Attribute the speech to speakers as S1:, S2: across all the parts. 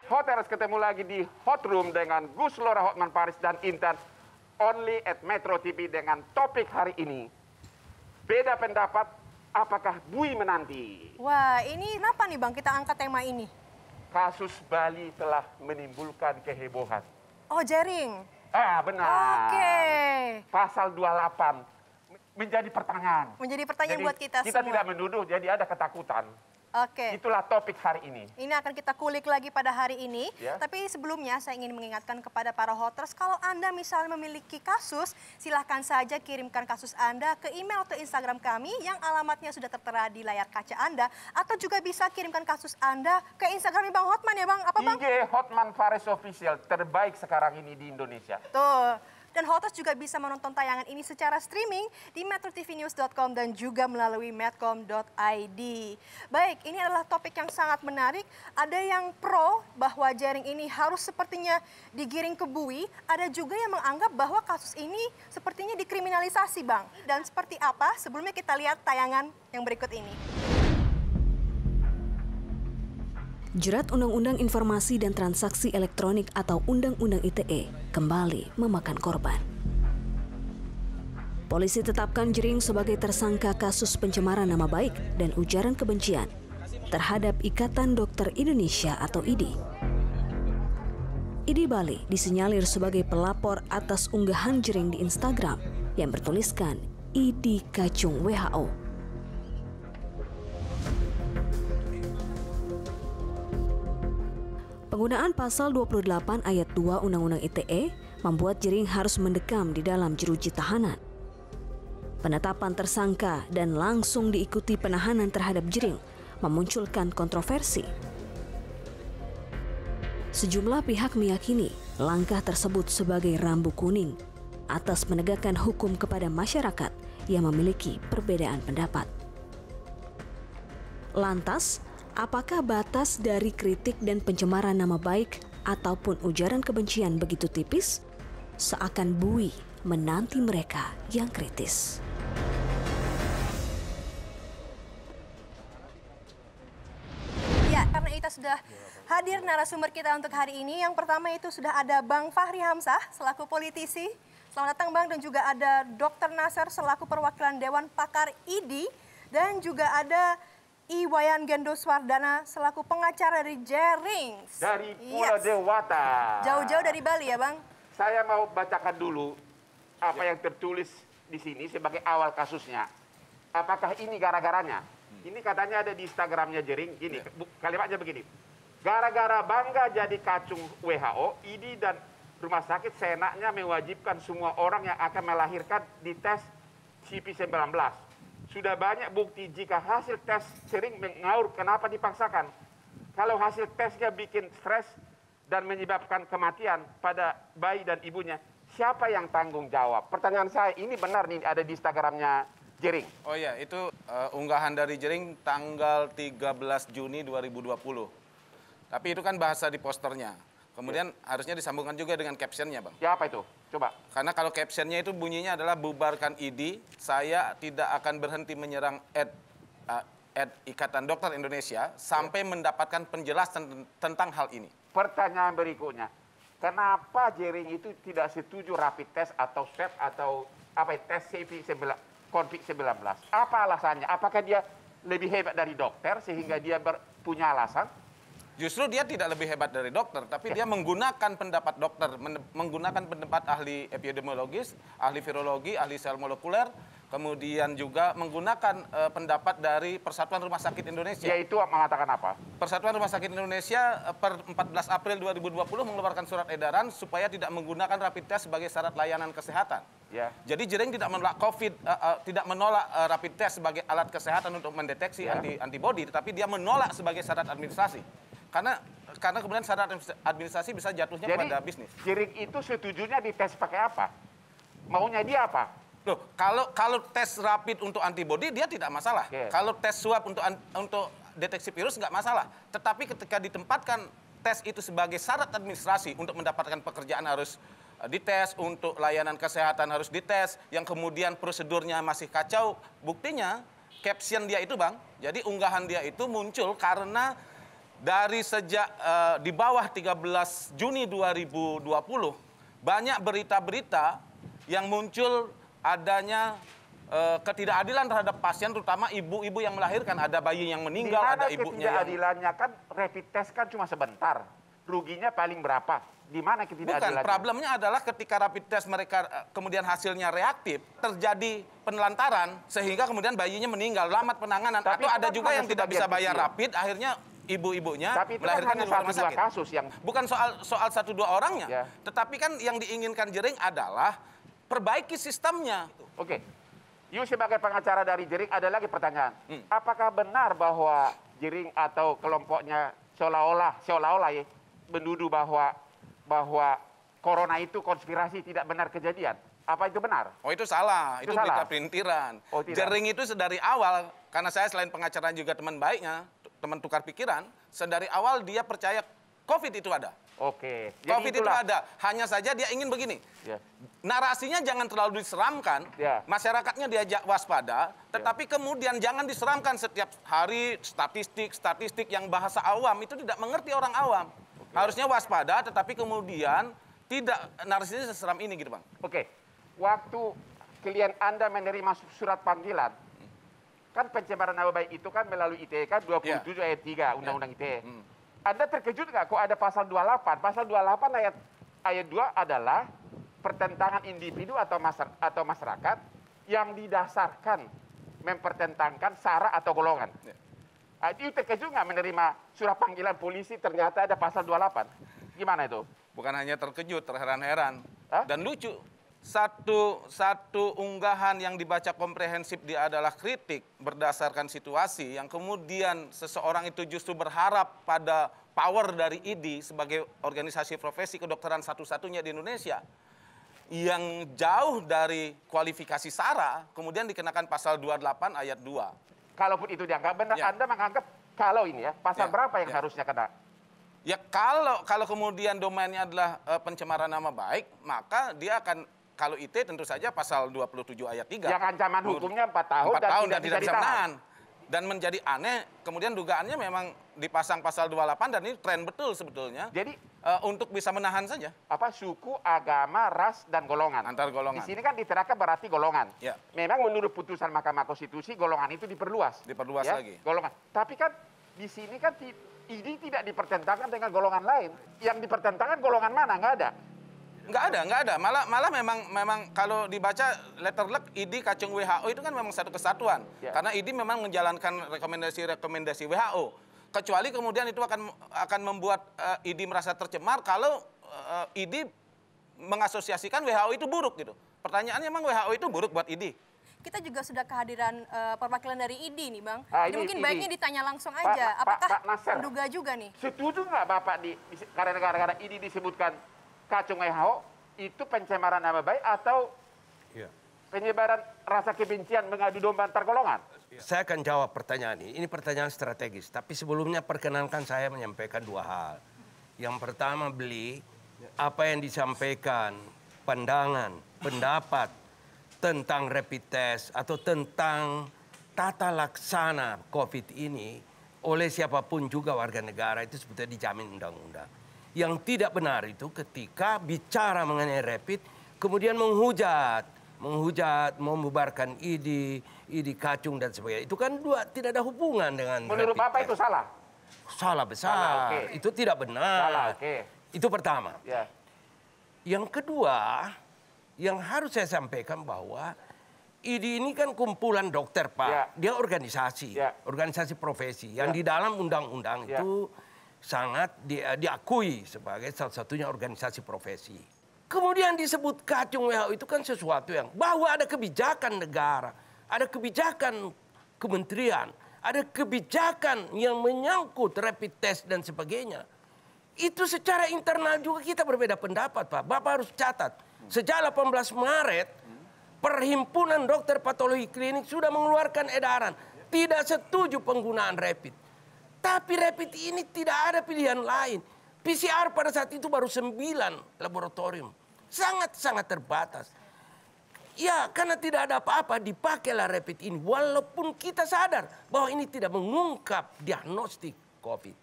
S1: Hotels ketemu lagi di Hot Room dengan Gus Lora Hotman Paris dan Intan. Only at Metro TV dengan topik hari ini. Beda pendapat, apakah Bui menanti?
S2: Wah, ini kenapa nih Bang kita angkat tema ini?
S1: Kasus Bali telah menimbulkan kehebohan.
S2: Oh, jaring.
S1: Benar.
S2: Oke.
S1: Pasal 28 menjadi pertanyaan.
S2: Menjadi pertanyaan
S1: Jadi,
S2: buat kita semua.
S1: Kita tidak menuduh, jadi ada ketakutan.
S2: Oke.
S1: Itulah topik hari ini.
S2: Ini akan kita kulik lagi pada hari ini.
S1: Ya.
S2: Tapi sebelumnya saya ingin mengingatkan kepada para hoters, kalau Anda misalnya memiliki kasus, silahkan saja kirimkan kasus Anda ke email atau Instagram kami yang alamatnya sudah tertera di layar kaca Anda. Atau juga bisa kirimkan kasus Anda ke Instagram Bang Hotman ya Bang? Apa Bang?
S1: IG Hotman Paris Official, terbaik sekarang ini di Indonesia.
S2: Tuh. Dan hoters juga bisa menonton tayangan ini secara streaming di metrotvnews.com dan juga melalui medcom.id. Baik, ini adalah topik yang sangat menarik. Ada yang pro bahwa jaring ini harus sepertinya digiring ke Bui. Ada juga yang menganggap bahwa kasus ini sepertinya dikriminalisasi, Bang. Dan seperti apa? Sebelumnya kita lihat tayangan yang berikut ini.
S3: Jerat Undang-Undang Informasi dan Transaksi Elektronik atau Undang-Undang ITE kembali memakan korban. Polisi tetapkan Jering sebagai tersangka kasus pencemaran nama baik dan ujaran kebencian terhadap Ikatan Dokter Indonesia atau IDI. IDI Bali disinyalir sebagai pelapor atas unggahan Jering di Instagram yang bertuliskan IDI Kacung WHO. Penggunaan pasal 28 ayat 2 Undang-Undang ITE membuat Jering harus mendekam di dalam jeruji tahanan. Penetapan tersangka dan langsung diikuti penahanan terhadap Jering memunculkan kontroversi. Sejumlah pihak meyakini langkah tersebut sebagai rambu kuning atas menegakkan hukum kepada masyarakat yang memiliki perbedaan pendapat. Lantas, apakah batas dari kritik dan pencemaran nama baik ataupun ujaran kebencian begitu tipis? Seakan Bui menanti mereka yang kritis.
S2: Ya, karena kita sudah hadir narasumber kita untuk hari ini. Yang pertama itu sudah ada Bang Fahri Hamzah selaku politisi. Selamat datang Bang, dan juga ada Dr. Nasar selaku perwakilan Dewan Pakar IDI. Dan juga ada Iwayan Gendoswardana selaku pengacara dari Jering.
S1: Dari Pulau Dewata.
S2: Jauh-jauh dari Bali ya Bang?
S1: Saya mau bacakan dulu apa yang tertulis di sini sebagai awal kasusnya. Apakah ini gara-garanya? Ini katanya ada di Instagramnya Jering. Gini, kalimatnya begini. Gara-gara bangga jadi kacung WHO, IDI dan rumah sakit seenaknya mewajibkan semua orang yang akan melahirkan dites CP19. Sudah banyak bukti jika hasil tes sering mengaur, kenapa dipaksakan? Kalau hasil tesnya bikin stres dan menyebabkan kematian pada bayi dan ibunya, siapa yang tanggung jawab? Pertanyaan saya, ini benar nih ada di Instagramnya Jering?
S4: Oh iya, itu unggahan dari Jering tanggal 13 Juni 2020. Tapi itu kan bahasa di posternya. Kemudian harusnya disambungkan juga dengan captionnya, Bang.
S1: Ya, apa itu? Coba.
S4: Karena kalau captionnya itu bunyinya adalah bubarkan IDI, saya tidak akan berhenti menyerang Ikatan Dokter Indonesia sampai mendapatkan penjelasan tentang hal ini.
S1: Pertanyaan berikutnya, kenapa Jering itu tidak setuju rapid test atau swab atau tes COVID-19? Apa alasannya? Apakah dia lebih hebat dari dokter sehingga dia punya alasan?
S4: Justru dia tidak lebih hebat dari dokter, tapi dia menggunakan pendapat dokter, menggunakan pendapat ahli epidemiologis, ahli virologi, ahli sel molekuler, kemudian juga menggunakan pendapat dari Persatuan Rumah Sakit Indonesia.
S1: Yaitu mengatakan apa?
S4: Persatuan Rumah Sakit Indonesia per 14 April 2020 mengeluarkan surat edaran supaya tidak menggunakan rapid test sebagai syarat layanan kesehatan.
S1: Ya.
S4: Jadi Jering tidak menolak tidak menolak rapid test sebagai alat kesehatan untuk mendeteksi antibodi, tetapi dia menolak sebagai syarat administrasi. Karena kemudian syarat administrasi bisa jatuhnya pada bisnis.
S1: Jering itu setujunya dites pakai apa? Maunya dia apa?
S4: Loh, kalau tes rapid untuk antibodi dia tidak masalah. Kalau tes swab untuk deteksi virus nggak masalah. Tetapi ketika ditempatkan tes itu sebagai syarat administrasi untuk mendapatkan pekerjaan harus dites, untuk layanan kesehatan harus dites, yang kemudian prosedurnya masih kacau. Buktinya caption dia itu, Bang. Jadi unggahan dia itu muncul karena dari sejak di bawah 13 Juni 2020, banyak berita-berita yang muncul adanya ketidakadilan terhadap pasien, terutama ibu-ibu yang melahirkan. Ada bayi yang meninggal, ada ibunya yang...
S1: Ketidakadilannya kan rapid test kan cuma sebentar. Ruginya paling berapa? Di mana ketidakadilannya?
S4: Bukan, problemnya adalah ketika rapid test mereka kemudian hasilnya reaktif, terjadi penelantaran, sehingga kemudian bayinya meninggal, lambat penanganan.
S1: Tapi
S4: atau ada
S1: kan
S4: juga yang tidak bisa bayar
S1: kecil.
S4: rapid, akhirnya ibu-ibunya
S1: Tapi itu kan
S4: melahirkan
S1: hanya
S4: di luar
S1: satu
S4: rumah
S1: dua
S4: sakit.
S1: kasus yang...
S4: Bukan soal satu dua orangnya,
S1: Ya.
S4: tetapi kan yang diinginkan Jering adalah perbaiki sistemnya.
S1: Oke. You sebagai pengacara dari Jering, ada lagi pertanyaan. Apakah benar bahwa Jering atau kelompoknya seolah-olah ya, menuduh bahwa corona itu konspirasi, tidak benar kejadian? Apa itu benar?
S4: Oh, itu salah, itu
S1: salah?
S4: berita pelintiran.
S1: Oh, tidak.
S4: Jering itu sedari awal, karena saya selain pengacara juga teman baiknya, teman tukar pikiran, sedari awal dia percaya COVID itu ada.
S1: Oke. Jadi
S4: COVID itu ada, hanya saja dia ingin begini.
S1: Ya.
S4: Narasinya jangan terlalu diseramkan,
S1: Ya.
S4: masyarakatnya diajak waspada, tetapi kemudian jangan diseramkan setiap hari statistik yang bahasa awam, itu tidak mengerti orang awam. Harusnya waspada, tetapi kemudian tidak narasinya seseram ini gitu Bang.
S1: Oke. Waktu klien Anda menerima surat panggilan, kan pencemaran nama baik itu kan melalui ITE kan 27 ayat 3 Undang-Undang ITE. Anda terkejut nggak kok ada pasal 28? Pasal 28 ayat 2 adalah pertentangan individu atau masyarakat yang didasarkan mempertentangkan sara atau golongan. Itu terkejut nggak menerima surat panggilan polisi ternyata ada pasal 28? Gimana itu?
S4: Bukan hanya terkejut, terheran-heran.
S1: Hah?
S4: Dan lucu. Satu unggahan yang dibaca komprehensif dia adalah kritik berdasarkan situasi yang kemudian seseorang itu justru berharap pada power dari ID sebagai organisasi profesi kedokteran satu-satunya di Indonesia yang jauh dari kualifikasi SARA, kemudian dikenakan pasal 28 ayat 2.
S1: Kalaupun itu dianggap benar,
S4: Ya.
S1: Anda menganggap kalau ini ya, pasal
S4: Ya.
S1: berapa yang
S4: Ya.
S1: harusnya kena?
S4: Ya kalau kemudian domainnya adalah pencemaran nama baik, maka dia akan, kalau IT tentu saja pasal 27 ayat 3.
S1: Yang ancaman hukumnya 4 tahun,
S4: 4 tahun dan tidak bisa
S1: ditahan.
S4: menahan. Dan menjadi aneh, kemudian dugaannya memang dipasang pasal 28 dan ini tren betul sebetulnya.
S1: Jadi
S4: Untuk bisa menahan saja.
S1: apa suku, agama, ras, dan golongan.
S4: Antar golongan.
S1: Di sini kan diterapkan berarti golongan.
S4: Ya.
S1: Memang menurut putusan Mahkamah Konstitusi golongan itu diperluas.
S4: Diperluas
S1: Ya,
S4: lagi.
S1: Golongan. Tapi kan di sini kan ini tidak dipertentangkan dengan golongan lain. Yang dipertentangkan golongan mana? Nggak ada.
S4: Nggak ada. Malah memang kalau dibaca letter luck ID kacung WHO itu kan memang satu kesatuan.
S1: Ya.
S4: Karena ID memang menjalankan rekomendasi WHO. Kecuali kemudian itu akan membuat ID merasa tercemar kalau ID mengasosiasikan WHO itu buruk gitu. Pertanyaannya memang WHO itu buruk buat ID?
S2: Kita juga sudah kehadiran perwakilan dari ID nih Bang.
S1: Ah,
S2: Jadi
S1: ini
S2: mungkin
S1: ID.
S2: baiknya ditanya langsung aja. Apakah
S1: Pak Nasser.
S2: menduga juga nih?
S1: Setuju nggak Bapak karena negara-negara ini disebutkan kacung WHO itu pencemaran nama baik atau penyebaran rasa kebencian mengadu domba antar golongan?
S5: Saya akan jawab pertanyaan ini. Ini pertanyaan strategis. Tapi sebelumnya perkenankan saya menyampaikan dua hal. Yang pertama apa yang disampaikan, pandangan, pendapat tentang rapid test atau tentang tata laksana COVID ini oleh siapapun juga warga negara itu sebetulnya dijamin undang-undang. Yang tidak benar itu ketika bicara mengenai rapid kemudian menghujat, membubarkan ID kacung dan sebagainya. Itu kan tidak ada hubungan dengan
S1: Menurut
S5: rapid
S1: Bapak
S5: test.
S1: itu salah?
S5: Salah besar.
S1: Salah, oke.
S5: Itu tidak benar.
S1: Salah, oke.
S5: Itu pertama.
S1: Ya.
S5: Yang kedua, yang harus saya sampaikan bahwa ID ini kan kumpulan dokter, Pak.
S1: Ya.
S5: Dia organisasi,
S1: Ya.
S5: organisasi profesi yang
S1: Ya.
S5: di dalam undang-undang
S1: Ya.
S5: itu sangat diakui sebagai salah satunya organisasi profesi. Kemudian disebut kacung WHO itu kan sesuatu yang bahwa ada kebijakan negara, ada kebijakan kementerian, ada kebijakan yang menyangkut rapid test dan sebagainya. Itu secara internal juga kita berbeda pendapat, Pak. Bapak harus catat. Sejak 18 Maret, Perhimpunan Dokter Patologi Klinik sudah mengeluarkan edaran. Tidak setuju penggunaan rapid. Tapi rapid ini tidak ada pilihan lain. PCR pada saat itu baru 9 laboratorium. Sangat-sangat terbatas. Ya, karena tidak ada apa-apa dipakailah rapid ini. Walaupun kita sadar bahwa ini tidak mengungkap diagnostik COVID.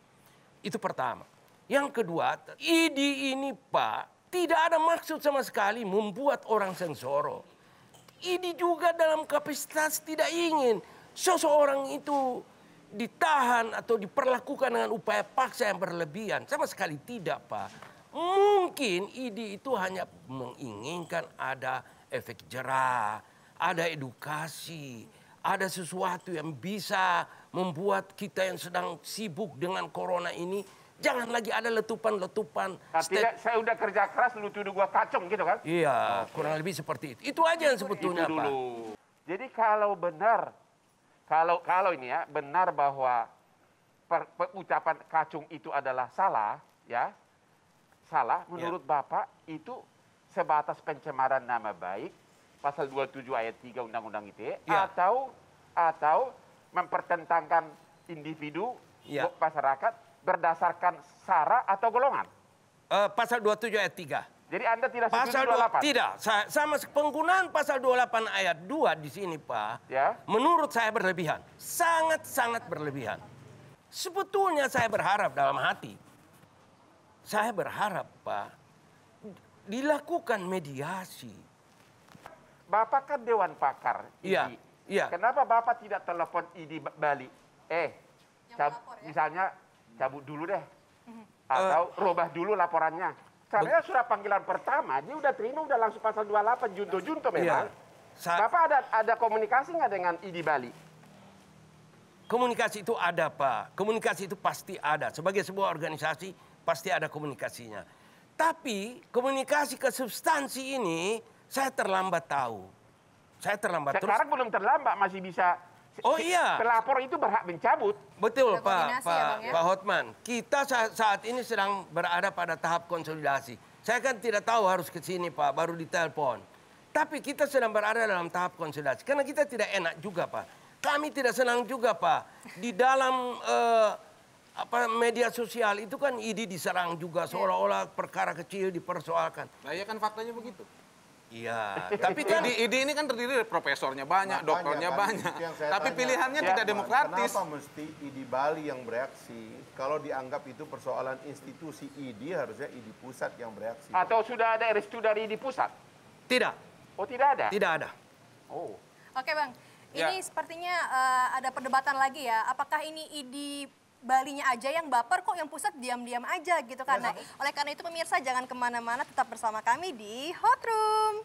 S5: Itu pertama. Yang kedua, ID ini Pak, tidak ada maksud sama sekali membuat orang sensoro. ID juga dalam kapasitas tidak ingin seseorang itu ditahan atau diperlakukan dengan upaya paksa yang berlebihan. Sama sekali tidak Pak. Mungkin ID itu hanya menginginkan ada efek jerah, ada edukasi, ada sesuatu yang bisa membuat kita yang sedang sibuk dengan corona ini jangan lagi ada letupan-letupan.
S1: Tidak, saya udah kerja keras, lu tuduh gua kacung gitu kan?
S5: Iya, kurang lebih seperti itu. Itu aja yang sebetulnya
S1: itu
S5: Pak.
S1: dulu. Jadi kalau benar, kalau ini ya benar bahwa ucapan kacung itu adalah salah, ya salah. Menurut Bapak itu sebatas pencemaran nama baik, pasal 27 ayat 3 Undang-Undang ITE, atau mempertentangkan individu masyarakat berdasarkan sara atau golongan.
S5: Pasal 27 ayat 3.
S1: Jadi Anda tidak setuju
S5: Pasal
S1: 28?
S5: Tidak, sama penggunaan pasal 28 ayat 2 di sini Pak,
S1: Ya.
S5: menurut saya berlebihan. Sangat-sangat berlebihan. Sebetulnya saya berharap dalam hati, saya berharap Pak, dilakukan mediasi.
S1: Bapak kan Dewan Pakar
S5: Iya,
S1: ID.
S5: iya.
S1: Kenapa Bapak tidak telepon ID Bali? Misalnya cabut dulu deh. Atau rubah dulu laporannya. Karena surat panggilan pertama, dia udah terima, udah langsung pasal 28, junto-junto memang. Bapak ada komunikasi nggak dengan ID Bali?
S5: Komunikasi itu ada Pak. Komunikasi itu pasti ada. Sebagai sebuah organisasi, pasti ada komunikasinya. Tapi komunikasi ke substansi ini, saya terlambat tahu. Saya terlambat.
S1: Sekarang belum terlambat, masih bisa.
S5: Oh iya.
S1: Pelapor itu berhak mencabut.
S5: Betul
S2: Ada koordinasi ya, Bang, ya?
S5: Pak Hotman. Kita saat ini sedang berada pada tahap konsolidasi. Saya kan tidak tahu harus ke sini Pak, baru ditelepon. Tapi kita sedang berada dalam tahap konsolidasi. Karena kita tidak enak juga Pak. Kami tidak senang juga Pak. Di dalam media sosial itu kan ID diserang juga. Seolah-olah perkara kecil dipersoalkan.
S4: Nah ya kan faktanya begitu.
S5: Iya, tapi kan
S4: ID ini kan terdiri dari profesornya banyak, dokternya banyak. Tapi pilihannya tidak demokratis.
S6: Kenapa mesti ID Bali yang bereaksi? Kalau dianggap itu persoalan institusi ID, harusnya ID pusat yang bereaksi.
S1: Atau sudah ada restu dari ID pusat?
S5: tidak.
S1: Oh, tidak ada?
S5: Tidak ada.
S1: Oh.
S2: Oke Bang, ini sepertinya ada perdebatan lagi ya. Apakah ini ID Balinya aja yang baper, kok yang pusat diam-diam aja gitu kan. Nah, oleh karena itu pemirsa jangan kemana-mana, tetap bersama kami di Hot Room.